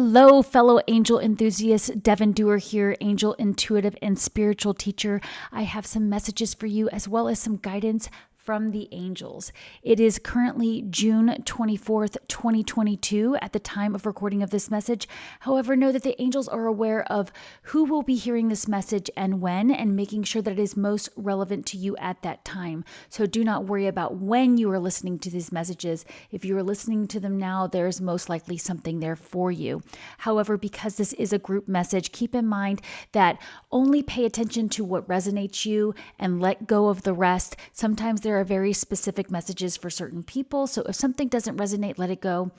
Hello, fellow angel enthusiasts. Devon Duerr here, angel intuitive and spiritual teacher. I have some messages for you as well as some guidance from the angels. It is currently June 24th, 2022 at the time of recording of this message. However, know that the angels are aware of who will be hearing this message and when, and making sure that it is most relevant to you at that time. So do not worry about when you are listening to these messages. If you are listening to them now, there is most likely something there for you. However, because this is a group message, keep in mind that only pay attention to what resonates you and let go of the rest. Sometimes there are very specific messages for certain people. So if something doesn't resonate, let it go.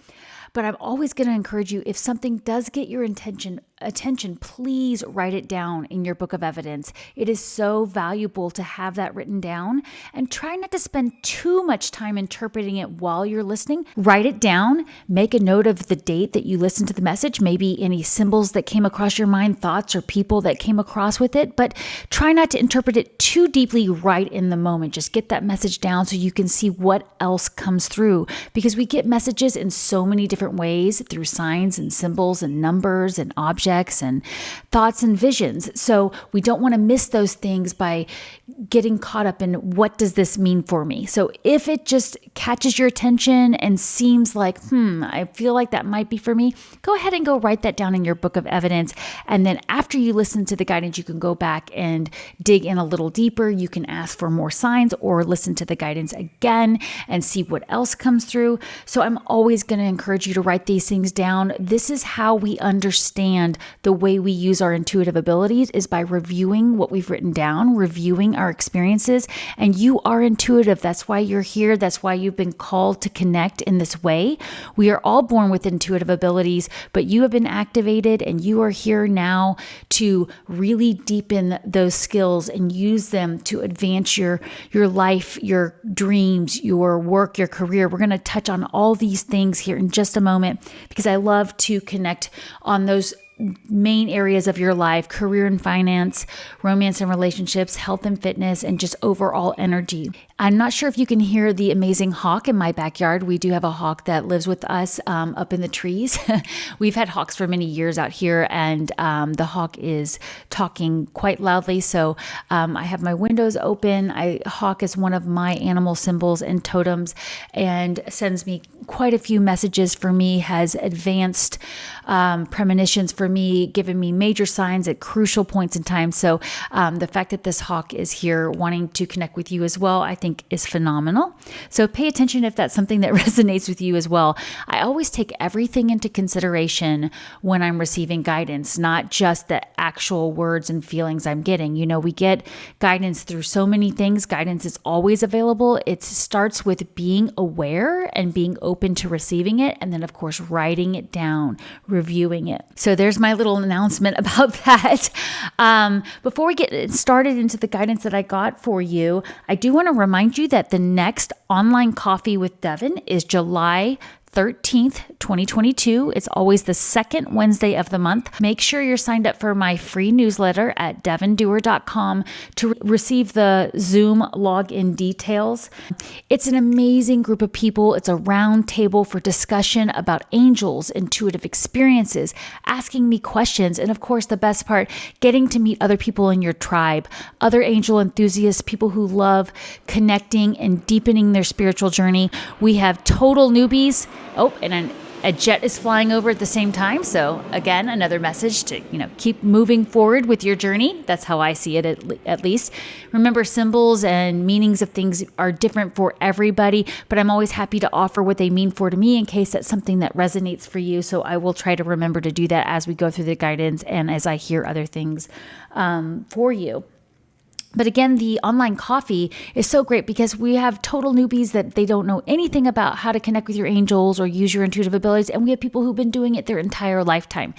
But I'm always going to encourage you, if something does get your attention, please write it down in your book of evidence. It is so valuable to have that written down, and try not to spend too much time interpreting it while you're listening. Write it down, make a note of the date that you listened to the message, maybe any symbols that came across your mind, thoughts or people that came across with it, but try not to interpret it too deeply right in the moment. Just get that message down so you can see what else comes through, because we get messages in so many different ways through signs and symbols and numbers and objects and thoughts and visions. So we don't want to miss those things by getting caught up in what does this mean for me. So if it just catches your attention and seems like, I feel like that might be for me, go ahead and go write that down in your book of evidence. And then after you listen to the guidance, you can go back and dig in a little deeper. You can ask for more signs or listen to the guidance again and see what else comes through. So I'm always going to encourage you to write these things down. This is how we understand the way we use our intuitive abilities, is by reviewing what we've written down, reviewing our experiences. And you are intuitive. That's why you're here. That's why you've been called to connect in this way. We are all born with intuitive abilities, but you have been activated and you are here now to really deepen those skills and use them to advance your life, your dreams, your work, your career. We're going to touch on all these things here in just a moment, because I love to connect on those main areas of your life: career and finance, romance and relationships, health and fitness, and just overall energy. I'm not sure if you can hear the amazing hawk in my backyard. We do have a hawk that lives with us up in the trees. We've had hawks for many years out here, and the hawk is talking quite loudly. So I have my windows open. Hawk is one of my animal symbols and totems, and sends me quite a few messages for me, has advanced premonitions for me, given me major signs at crucial points in time. So the fact that this hawk is here wanting to connect with you as well, I think is phenomenal. So pay attention if that's something that resonates with you as well. I always take everything into consideration when I'm receiving guidance, not just the actual words and feelings I'm getting. You know, we get guidance through so many things. Guidance is always available. It starts with being aware and being open to receiving it. And then, of course, writing it down, reviewing it. So there's my little announcement about that. Before we get started into the guidance that I got for you, I do want to remind you that the next online coffee with Devon is July 13th, 2022. It's always the second Wednesday of the month. Make sure you're signed up for my free newsletter at devonduerr.com to receive the Zoom login details. It's an amazing group of people. It's a round table for discussion about angels, intuitive experiences, asking me questions, and of course, the best part, getting to meet other people in your tribe, other angel enthusiasts, people who love connecting and deepening their spiritual journey. We have total newbies. Oh, and a jet is flying over at the same time. So again, another message to, keep moving forward with your journey. That's how I see it, at least. Remember, symbols and meanings of things are different for everybody, but I'm always happy to offer what they mean for to me in case that's something that resonates for you. So I will try to remember to do that as we go through the guidance and as I hear other things for you. But again, the online coffee is so great because we have total newbies that they don't know anything about how to connect with your angels or use your intuitive abilities. And we have people who've been doing it their entire lifetime.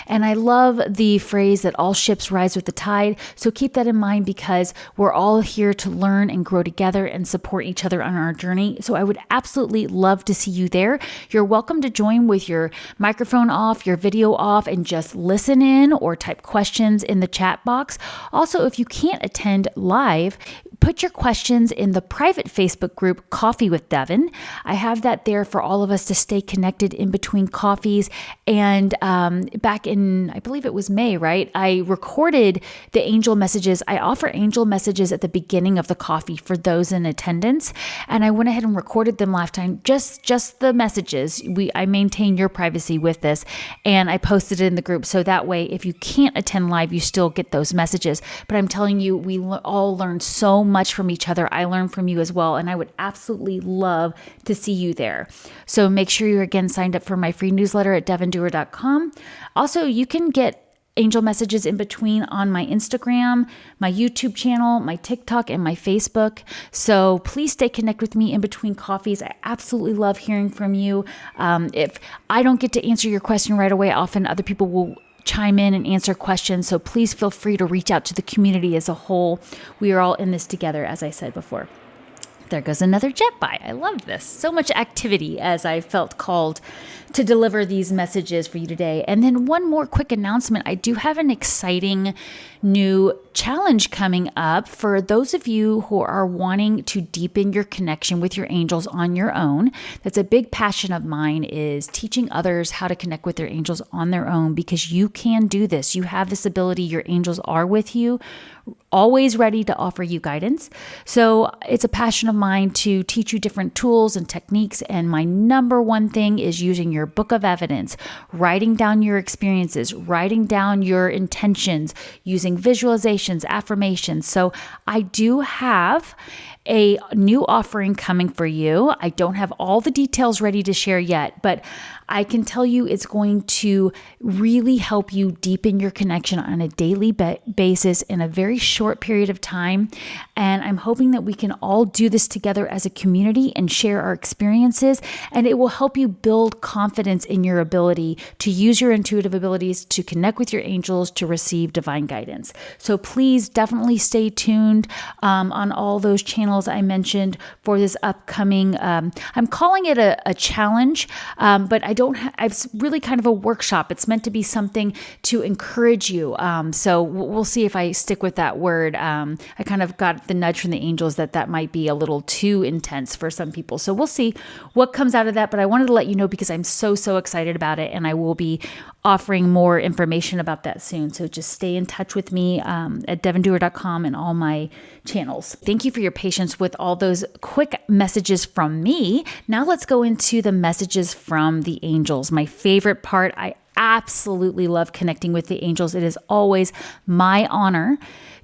And I love the phrase that all ships rise with the tide. So keep that in mind, because we're all here to learn and grow together and support each other on our journey. So I would absolutely love to see you there. You're welcome to join with your microphone off, your video off, and just listen in or type questions in the chat box. Also, if you can't attend live, put your questions in the private Facebook group, Coffee with Devon. I have that there for all of us to stay connected in between coffees. And back in, I believe it was May, right? I recorded the angel messages. I offer angel messages at the beginning of the coffee for those in attendance. And I went ahead and recorded them last time, just the messages. I maintain your privacy with this. And I posted it in the group. So that way, if you can't attend live, you still get those messages. But I'm telling you, we all learn so much from each other. I learn from you as well. And I would absolutely love to see you there. So make sure you're again signed up for my free newsletter at devonduerr.com. Also, you can get angel messages in between on my Instagram, my YouTube channel, my TikTok, and my Facebook. So please stay connected with me in between coffees. I absolutely love hearing from you. If I don't get to answer your question right away, often other people will chime in and answer questions. So please feel free to reach out to the community as a whole. We are all in this together, as I said before. There goes another jet by. I love this. So much activity as I felt called to deliver these messages for you today. And then one more quick announcement. I do have an exciting new challenge coming up for those of you who are wanting to deepen your connection with your angels on your own. That's a big passion of mine, is teaching others how to connect with their angels on their own, because you can do this. You have this ability. Your angels are with you, always ready to offer you guidance. So it's a passion of mine to teach you different tools and techniques. And my number one thing is using your book of evidence, writing down your experiences, writing down your intentions, using visualizations, affirmations. So I do have a new offering coming for you. I don't have all the details ready to share yet, but I can tell you it's going to really help you deepen your connection on a daily basis in a very short period of time. And I'm hoping that we can all do this together as a community and share our experiences. And it will help you build confidence in your ability to use your intuitive abilities, to connect with your angels, to receive divine guidance. So please definitely stay tuned on all those channels I mentioned for this upcoming, I'm calling it a challenge, but it's really kind of a workshop. It's meant to be something to encourage you. So we'll see if I stick with that word. I kind of got the nudge from the angels that might be a little too intense for some people. So we'll see what comes out of that. But I wanted to let you know because I'm so excited about it. And I will be offering more information about that soon. So just stay in touch with me at devonduerr.com and all my channels. Thank you for your patience with all those quick messages from me. Now let's go into the messages from the angels. My favorite part. I absolutely love connecting with the angels. It is always my honor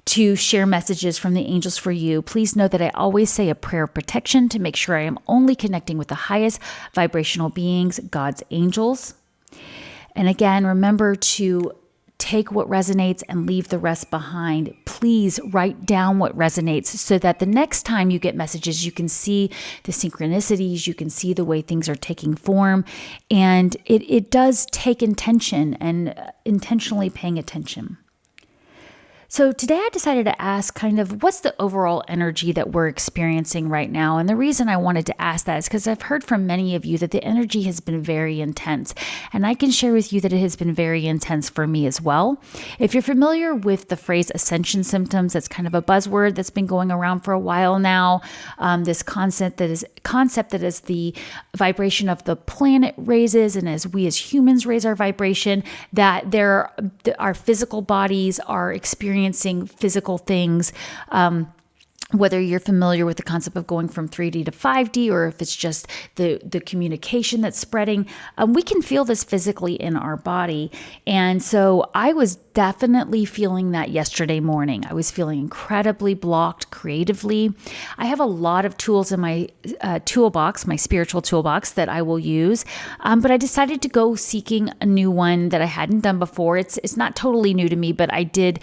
to share messages from the angels for you. Please know that I always say a prayer of protection to make sure I am only connecting with the highest vibrational beings, God's angels. And again, remember to take what resonates and leave the rest behind. Please write down what resonates so that the next time you get messages, you can see the synchronicities, you can see the way things are taking form. And it does take intention and intentionally paying attention. So today I decided to ask kind of what's the overall energy that we're experiencing right now. And the reason I wanted to ask that is because I've heard from many of you that the energy has been very intense. And I can share with you that it has been very intense for me as well. If you're familiar with the phrase ascension symptoms, that's kind of a buzzword that's been going around for a while now. This concept that is the vibration of the planet raises, and as we as humans raise our vibration, that our physical bodies are experiencing physical things, whether you're familiar with the concept of going from 3D to 5D, or if it's just the communication that's spreading, we can feel this physically in our body. And so I was definitely feeling that yesterday morning. I was feeling incredibly blocked creatively. I have a lot of tools in my toolbox, my spiritual toolbox, that I will use, but I decided to go seeking a new one that I hadn't done before. It's not totally new to me, but I did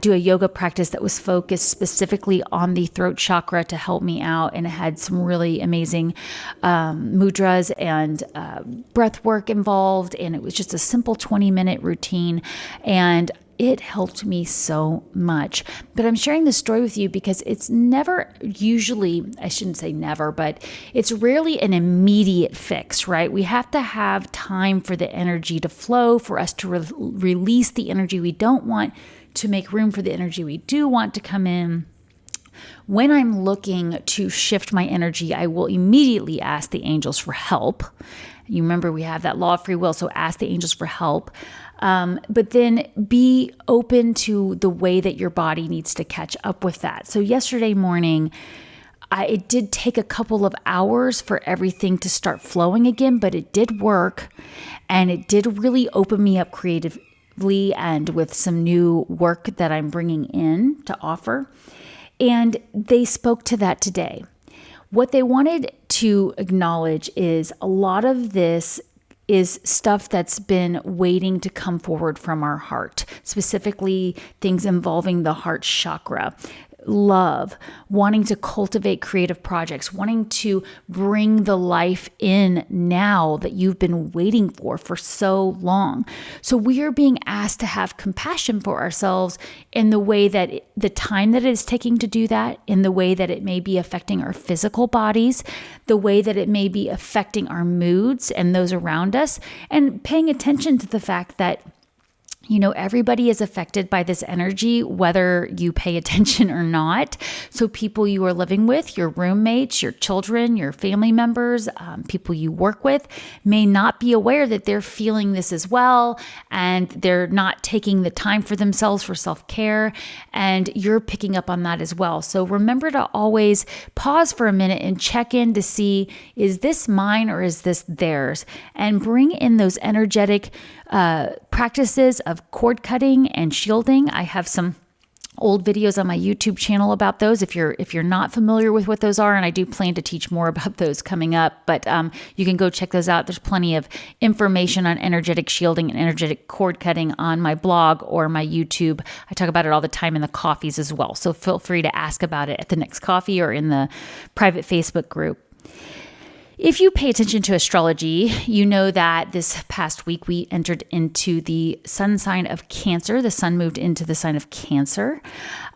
do a yoga practice that was focused specifically on the throat chakra to help me out, and it had some really amazing mudras and breath work involved, and it was just a simple 20-minute routine, and it helped me so much. But I'm sharing this story with you because it's never usually, I shouldn't say never, but it's rarely an immediate fix, right? We have to have time for the energy to flow, for us to release the energy we don't want, to make room for the energy we do want to come in. When I'm looking to shift my energy, I will immediately ask the angels for help. You remember we have that law of free will, so ask the angels for help. But then be open to the way that your body needs to catch up with that. So yesterday morning, it did take a couple of hours for everything to start flowing again, but it did work, and it did really open me up creatively and with some new work that I'm bringing in to offer. And they spoke to that today. What they wanted to acknowledge is a lot of this is stuff that's been waiting to come forward from our heart, specifically things involving the heart chakra. Love, wanting to cultivate creative projects, wanting to bring the life in now that you've been waiting for so long. So we are being asked to have compassion for ourselves in the way that the time that it is taking to do that, in the way that it may be affecting our physical bodies, the way that it may be affecting our moods and those around us, and paying attention to the fact that everybody is affected by this energy, whether you pay attention or not. So people you are living with, your roommates, your children, your family members, people you work with may not be aware that they're feeling this as well, and they're not taking the time for themselves for self-care, and you're picking up on that as well. So remember to always pause for a minute and check in to see, is this mine or is this theirs? And bring in those energetic practices of cord cutting and shielding. I have some old videos on my YouTube channel about those if you're not familiar with what those are, and I do plan to teach more about those coming up, but you can go check those out. There's plenty of information on energetic shielding and energetic cord cutting on my blog or my YouTube. I talk about it all the time in the coffees as well, so feel free to ask about it at the next coffee or in the private Facebook group. If you pay attention to astrology, you know that this past week we entered into the sun sign of Cancer. The sun moved into the sign of Cancer.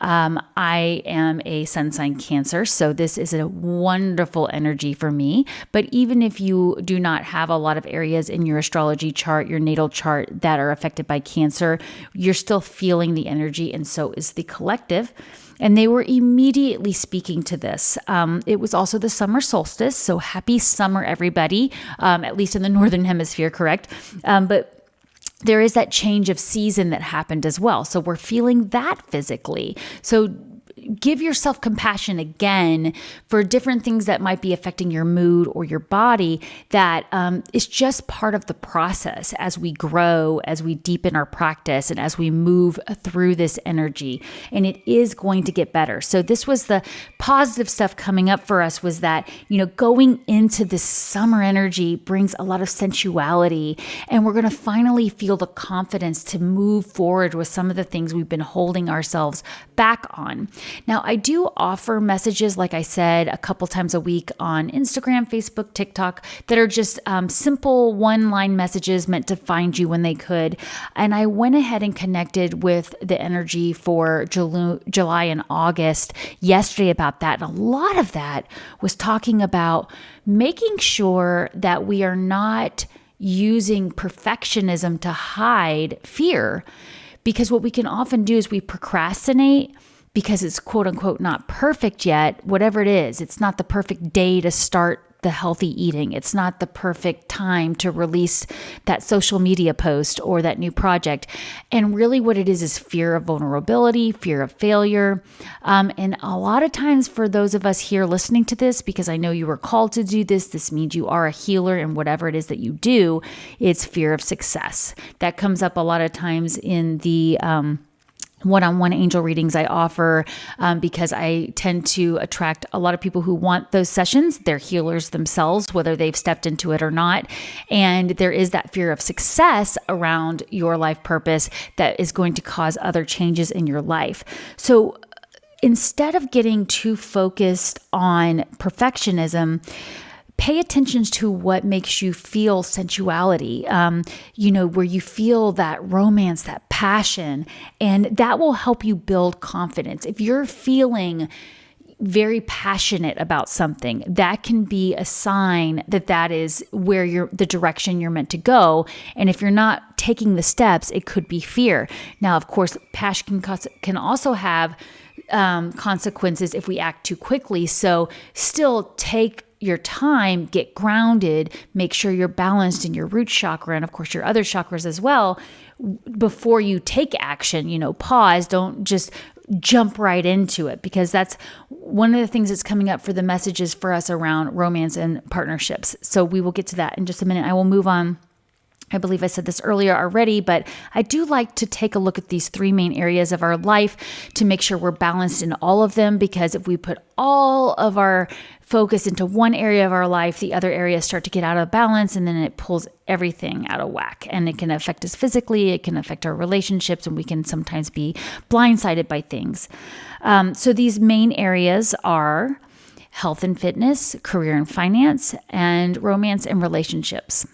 I am a sun sign Cancer, so this is a wonderful energy for me. But even if you do not have a lot of areas in your astrology chart, your natal chart, that are affected by Cancer, you're still feeling the energy, and so is the collective. And they were immediately speaking to this. It was also the summer solstice, so happy summer, everybody, at least in the Northern Hemisphere, correct? But there is that change of season that happened as well. So we're feeling that physically. So give yourself compassion again for different things that might be affecting your mood or your body. That is just part of the process as we grow, as we deepen our practice, and as we move through this energy. And it is going to get better. So this was the positive stuff coming up for us, was that, going into this summer energy brings a lot of sensuality, and we're going to finally feel the confidence to move forward with some of the things we've been holding ourselves back on. Now, I do offer messages, like I said, a couple times a week on Instagram, Facebook, TikTok, that are just simple one-line messages meant to find you when they could. And I went ahead and connected with the energy for July and August yesterday about that. And a lot of that was talking about making sure that we are not using perfectionism to hide fear. Because what we can often do is we procrastinate because it's quote unquote not perfect yet, whatever it is. It's not the perfect day to start the healthy eating. It's not the perfect time to release that social media post or that new project. And really what it is fear of vulnerability, fear of failure. And a lot of times for those of us here listening to this, because I know you were called to do this, this means you are a healer in whatever it is that you do, it's fear of success. That comes up a lot of times in the one-on-one angel readings I offer, because I tend to attract a lot of people who want those sessions. They're healers themselves, whether they've stepped into it or not. And there is that fear of success around your life purpose that is going to cause other changes in your life. So instead of getting too focused on perfectionism, pay attention to what makes you feel sensuality, where you feel that romance, that passion, and that will help you build confidence. If you're feeling very passionate about something, that can be a sign that that is where the direction you're meant to go. And if you're not taking the steps, it could be fear. Now, of course, passion can also have consequences if we act too quickly. So still take your time, get grounded, make sure you're balanced in your root chakra and of course your other chakras as well before you take action. Pause, don't just jump right into it, because that's one of the things that's coming up for the messages for us around romance and partnerships. So we will get to that in just a minute. I will move on. I believe I said this earlier already, but I do like to take a look at these three main areas of our life to make sure we're balanced in all of them, because if we put all of our focus into one area of our life, the other areas start to get out of balance, and then it pulls everything out of whack. And it can affect us physically, it can affect our relationships, and we can sometimes be blindsided by things. So these main areas are health and fitness, career and finance, and romance and relationships.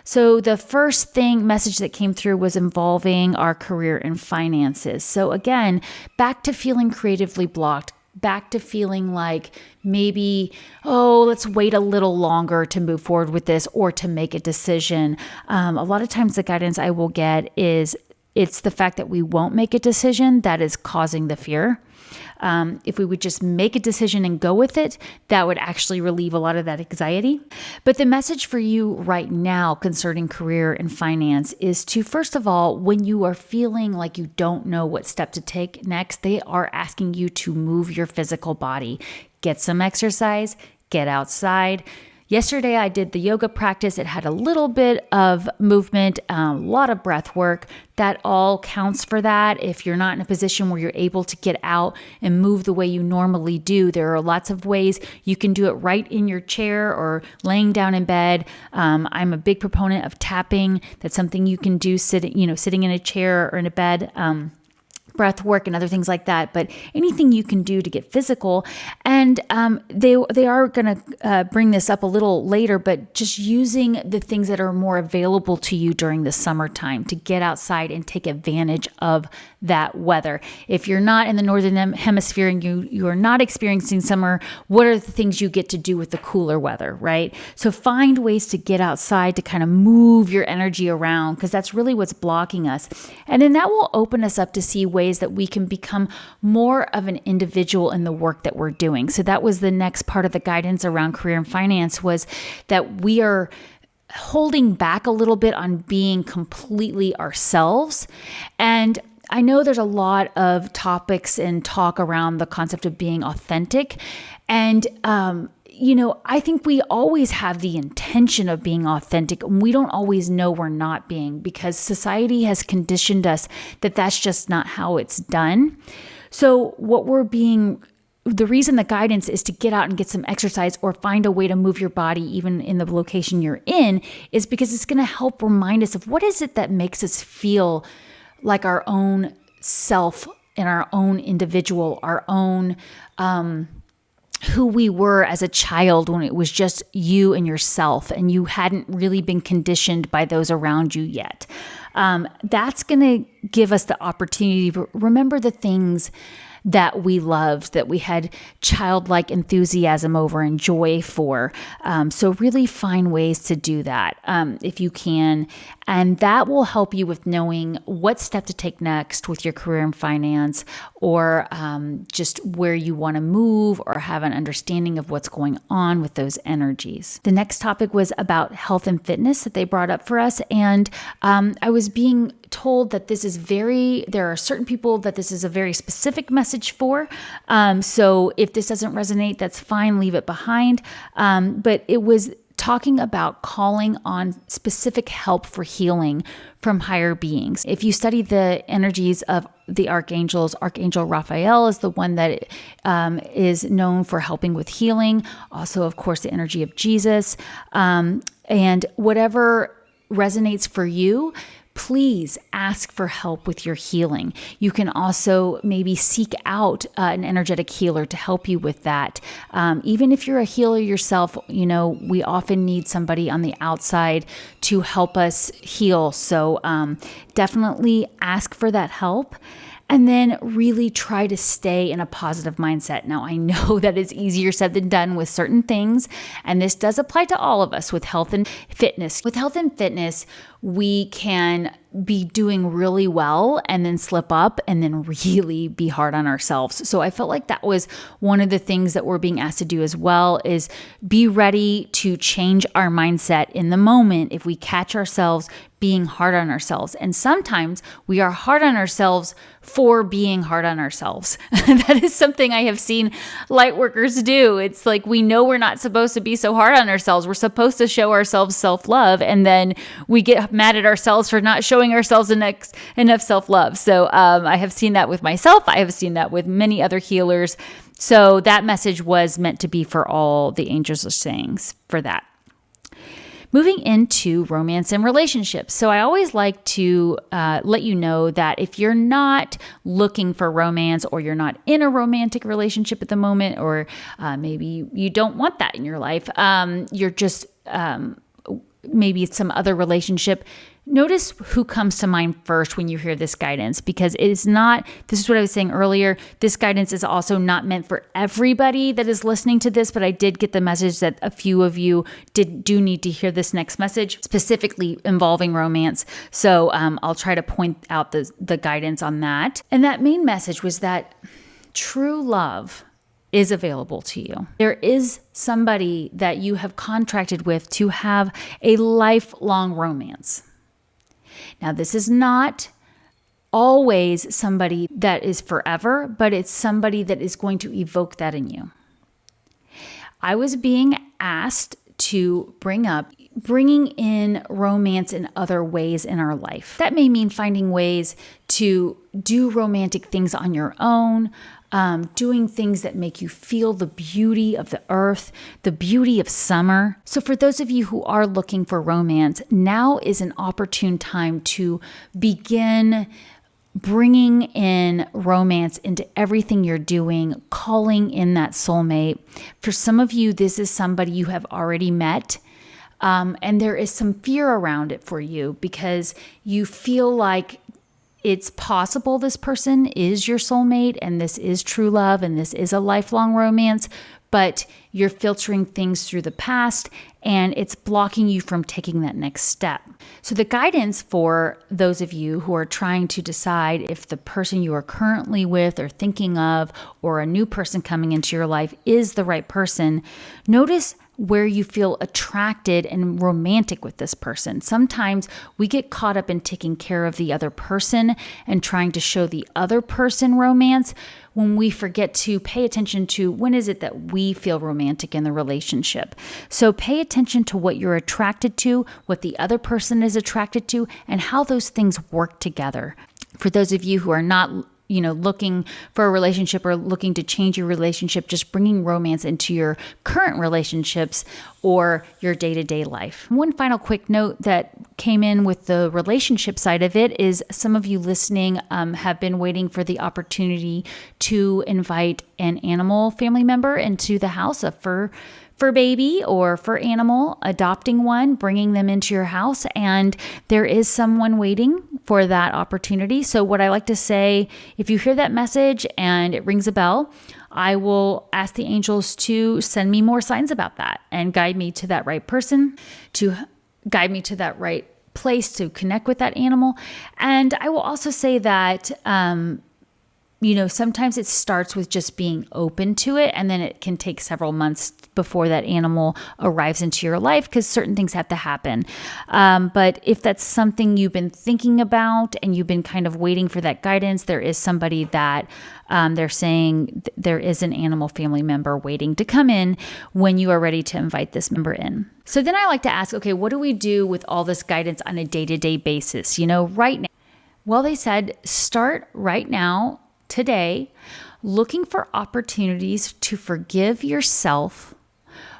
So the first message that came through was involving our career and finances. So again, back to feeling creatively blocked, back to feeling like maybe, let's wait a little longer to move forward with this or to make a decision. A lot of times the guidance I will get is it's the fact that we won't make a decision that is causing the fear. If we would just make a decision and go with it, that would actually relieve a lot of that anxiety. But the message for you right now concerning career and finance is to, first of all, when you are feeling like you don't know what step to take next, they are asking you to move your physical body. Get some exercise, get outside. Yesterday, I did the yoga practice. It had a little bit of movement, a lot of breath work. That all counts for that. If you're not in a position where you're able to get out and move the way you normally do, there are lots of ways you can do it right in your chair or laying down in bed. I'm a big proponent of tapping. That's something you can do sitting in a chair or in a bed. Breath work and other things like that, but anything you can do to get physical. And they are going to bring this up a little later, but just using the things that are more available to you during the summertime to get outside and take advantage of that weather. If you're not in the northern hemisphere and you are not experiencing summer, what are the things you get to do with the cooler weather, right? So find ways to get outside to kind of move your energy around, because that's really what's blocking us. And then that will open us up to see ways that we can become more of an individual in the work that we're doing. So that was the next part of the guidance around career and finance, was that we are holding back a little bit on being completely ourselves. And I know there's a lot of topics and talk around the concept of being authentic. And, I think we always have the intention of being authentic, and we don't always know we're not being, because society has conditioned us that that's just not how it's done. So the reason the guidance is to get out and get some exercise or find a way to move your body even in the location you're in is because it's going to help remind us of what is it that makes us feel like our own self and our own individual, our own who we were as a child when it was just you and yourself and you hadn't really been conditioned by those around you yet. That's going to give us the opportunity to remember the things that we loved, that we had childlike enthusiasm over and joy for. So really find ways to do that if you can. And that will help you with knowing what step to take next with your career and finance, or just where you want to move or have an understanding of what's going on with those energies. The next topic was about health and fitness that they brought up for us. And I was being told that there are certain people that this is a very specific message for. So if this doesn't resonate, that's fine, leave it behind. But it was talking about calling on specific help for healing from higher beings. If you study the energies of the archangels, Archangel Raphael is the one that is known for helping with healing. Also, of course, the energy of Jesus. And whatever resonates for you, please ask for help with your healing. You can also maybe seek out an energetic healer to help you with that. Even if you're a healer yourself, we often need somebody on the outside to help us heal. So definitely ask for that help. And then really try to stay in a positive mindset. Now, I know that it's easier said than done with certain things, and this does apply to all of us with health and fitness. With health and fitness, we can be doing really well and then slip up and then really be hard on ourselves. So I felt like that was one of the things that we're being asked to do as well, is be ready to change our mindset in the moment if we catch ourselves being hard on ourselves. And sometimes we are hard on ourselves for being hard on ourselves. That is something I have seen light workers do. It's like, we know we're not supposed to be so hard on ourselves. We're supposed to show ourselves self-love. And then we get mad at ourselves for not showing ourselves enough self-love. So I have seen that with myself. I have seen that with many other healers. So that message was meant to be for all the angels are saying for that. Moving into romance and relationships. So I always like to let you know that if you're not looking for romance, or you're not in a romantic relationship at the moment, or maybe you don't want that in your life, you're just maybe it's some other relationship, notice who comes to mind first when you hear this guidance, because it is not, this is what I was saying earlier, this guidance is also not meant for everybody that is listening to this, but I did get the message that a few of you do need to hear this next message, specifically involving romance. So I'll try to point out the guidance on that. And that main message was that true love is available to you. There is somebody that you have contracted with to have a lifelong romance. Now, this is not always somebody that is forever, but it's somebody that is going to evoke that in you. I was being asked to bringing in romance in other ways in our life. That may mean finding ways to do romantic things on your own, doing things that make you feel the beauty of the earth, the beauty of summer. So for those of you who are looking for romance, now is an opportune time to begin bringing in romance into everything you're doing, calling in that soulmate. For some of you, this is somebody you have already met. And there is some fear around it for you because you feel like it's possible this person is your soulmate and this is true love and this is a lifelong romance, but you're filtering things through the past and it's blocking you from taking that next step. So the guidance for those of you who are trying to decide if the person you are currently with or thinking of, or a new person coming into your life, is the right person, notice where you feel attracted and romantic with this person. Sometimes we get caught up in taking care of the other person and trying to show the other person romance when we forget to pay attention to when is it that we feel romantic in the relationship. So pay attention to what you're attracted to, what the other person is attracted to, and how those things work together. For those of you who are not looking for a relationship or looking to change your relationship, just bringing romance into your current relationships or your day-to-day life. One final quick note that came in with the relationship side of it is some of you listening have been waiting for the opportunity to invite an animal family member into the house, a fur baby or fur animal, adopting one, bringing them into your house. And there is someone waiting for that opportunity. So what I like to say, if you hear that message and it rings a bell, I will ask the angels to send me more signs about that and guide me to that right person, to guide me to that right place to connect with that animal. And I will also say that, sometimes it starts with just being open to it, and then it can take several months before that animal arrives into your life because certain things have to happen. But if that's something you've been thinking about and you've been kind of waiting for that guidance, there is somebody that they're saying there is an animal family member waiting to come in when you are ready to invite this member in. So then I like to ask, okay, what do we do with all this guidance on a day-to-day basis? Right now, well, they said start right now, today, looking for opportunities to forgive yourself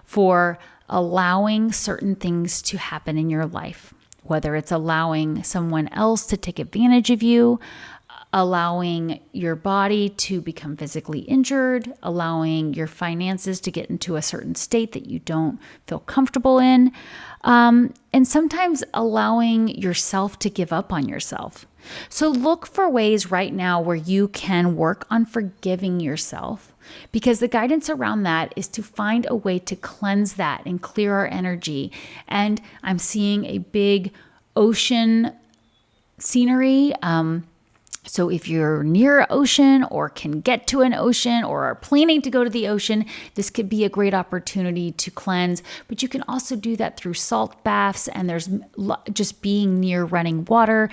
for allowing certain things to happen in your life, whether it's allowing someone else to take advantage of you, allowing your body to become physically injured, allowing your finances to get into a certain state that you don't feel comfortable in, and sometimes allowing yourself to give up on yourself. So look for ways right now where you can work on forgiving yourself, because the guidance around that is to find a way to cleanse that and clear our energy. And I'm seeing a big ocean scenery. So if you're near an ocean or can get to an ocean or are planning to go to the ocean, this could be a great opportunity to cleanse. But you can also do that through salt baths, and there's just being near running water.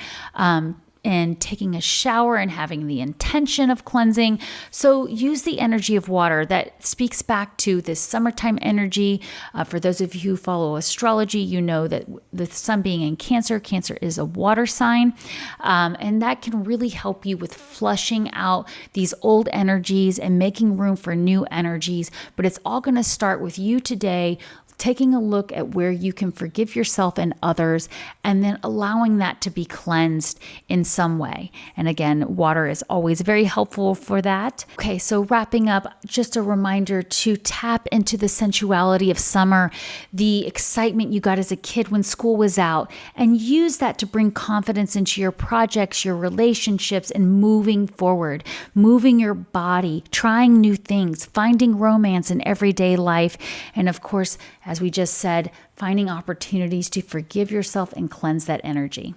And taking a shower and having the intention of cleansing. So use the energy of water. That speaks back to this summertime energy. For those of you who follow astrology, you know that the sun being in Cancer, Cancer is a water sign. And that can really help you with flushing out these old energies and making room for new energies. But it's all going to start with you today, taking a look at where you can forgive yourself and others, and then allowing that to be cleansed in some way. And again, water is always very helpful for that. Okay, so wrapping up, just a reminder to tap into the sensuality of summer, the excitement you got as a kid when school was out, and use that to bring confidence into your projects, your relationships, and moving forward, moving your body, trying new things, finding romance in everyday life, and of course, as we just said, finding opportunities to forgive yourself and cleanse that energy.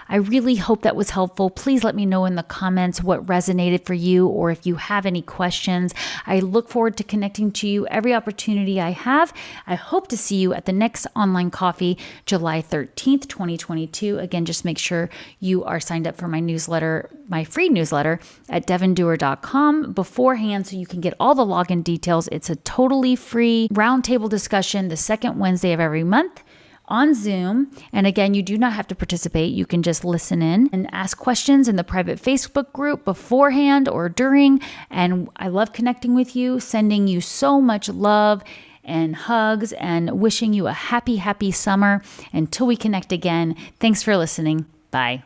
I really hope that was helpful. Please let me know in the comments what resonated for you, or if you have any questions. I look forward to connecting to you every opportunity I have. I hope to see you at the next online coffee, July 13th, 2022. Again, just make sure you are signed up for my newsletter, my free newsletter at devonduerr.com beforehand, so you can get all the login details. It's a totally free roundtable discussion the second Wednesday of every month on Zoom. And again, you do not have to participate. You can just listen in and ask questions in the private Facebook group beforehand or during. And I love connecting with you, sending you so much love and hugs, and wishing you a happy, happy summer. Until we connect again, thanks for listening. Bye.